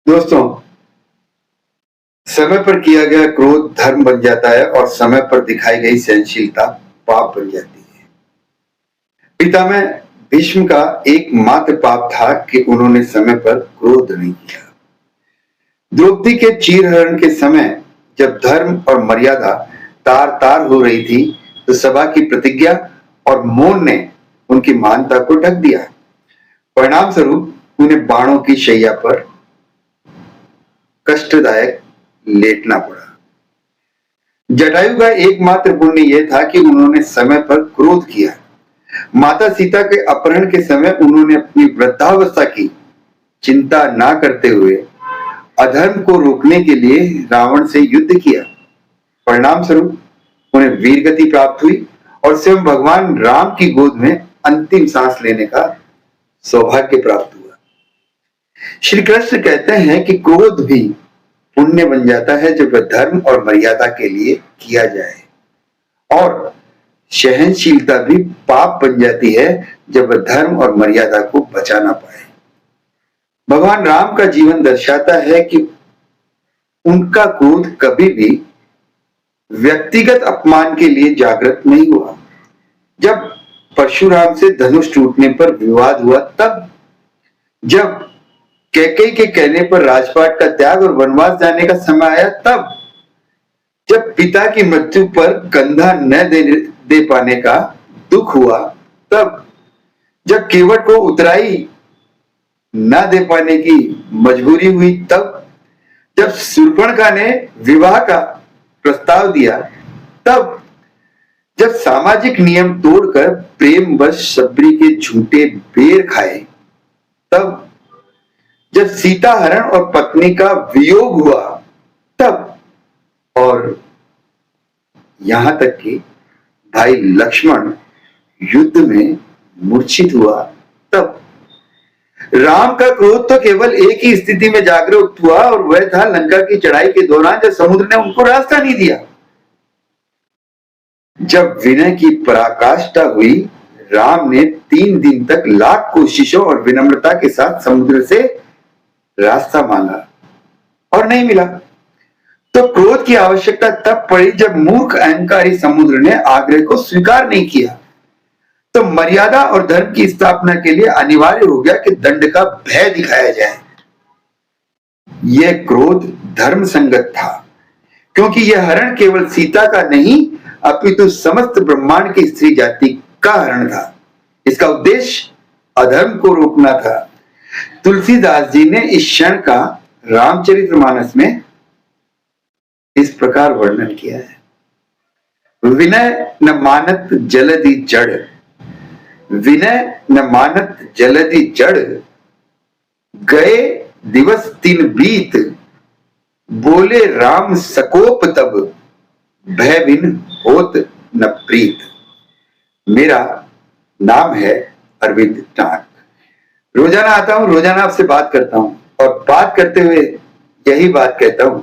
दोस्तों, समय पर किया गया क्रोध धर्म बन जाता है और समय पर दिखाई गई सहनशीलता पाप बन जाती है। पितामह भीष्म का एकमात्र पाप था कि उन्होंने समय पर क्रोध नहीं किया। द्रौपदी के चीरहरण के समय जब धर्म और मर्यादा तार तार हो रही थी, तो सभा की प्रतिज्ञा और मौन ने उनकी महानता को ढक दिया। परिणाम स्वरूप उन्हें बाणों की शैया पर कष्टदायक लेटना पड़ा। जटायु का एकमात्र पुण्य यह था कि उन्होंने समय पर क्रोध किया। माता सीता के अपहरण के समय उन्होंने अपनी वृद्धावस्था की चिंता ना करते हुए अधर्म को रोकने के लिए रावण से युद्ध किया। परिणाम स्वरूप उन्हें वीरगति प्राप्त हुई और स्वयं भगवान राम की गोद में अंतिम सांस लेने का सौभाग्य प्राप्त हुआ। श्री कृष्ण कहते हैं कि क्रोध भी पुण्य बन जाता है जब वह धर्म और मर्यादा के लिए किया जाए, और सहनशीलता भी पाप बन जाती है जब वह धर्म और मर्यादा को बचा ना पाए। भगवान राम का जीवन दर्शाता है कि उनका क्रोध कभी भी व्यक्तिगत अपमान के लिए जागृत नहीं हुआ। जब परशुराम से धनुष टूटने पर विवाद हुआ, तब जब कैकेयी के कहने पर राजपाट का त्याग और वनवास जाने का समय आया, तब जब पिता की मृत्यु पर कंधा न दे पाने का दुख हुआ, तब जब केवट को उतराई न दे पाने की मजबूरी हुई, तब जब शूर्पणखा ने विवाह का प्रस्ताव दिया, तब जब सामाजिक नियम तोड़कर प्रेमवश सबरी के झूठे बेर खाए, तब जब सीता हरण और पत्नी का वियोग हुआ, तब, और यहां तक कि भाई लक्ष्मण युद्ध में मूर्छित हुआ, तब राम का क्रोध तो केवल एक ही स्थिति में जागृत हुआ, और वह था लंका की चढ़ाई के दौरान जब समुद्र ने उनको रास्ता नहीं दिया। जब विनय की पराकाष्ठा हुई, राम ने 3 दिन तक लाख कोशिशों और विनम्रता के साथ समुद्र से रास्ता मांगा और नहीं मिला। तो क्रोध की आवश्यकता तब पड़ी जब मूर्ख अहंकारी समुद्र ने आग्रह को स्वीकार नहीं किया। तो मर्यादा और धर्म की स्थापना के लिए अनिवार्य हो गया कि दंड का भय दिखाया जाए। यह क्रोध धर्म संगत था, क्योंकि यह हरण केवल सीता का नहीं, अपितु समस्त ब्रह्मांड की स्त्री जाति का हरण था। इसका उद्देश्य अधर्म को रोकना था। तुलसीदास जी ने इस क्षण का रामचरितमानस में इस प्रकार वर्णन किया है। विनय न मानत जलधि जड़, विनय न मानत जलधि जड़, गए दिवस 3 बीत, बोले राम सकोप तब, भय बिन होत न प्रीत। मेरा नाम है अरविंद टाक। रोजाना आता हूं, रोजाना आपसे बात करता हूं, और बात करते हुए यही बात कहता हूं,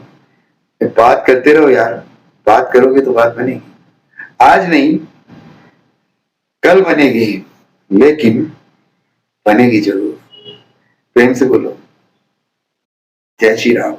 बात करते रहो यार, बात करोगे तो बात बनेगी। आज नहीं, कल बनेगी, लेकिन बनेगी जरूर। प्रेम से बोलो, जय श्री राम।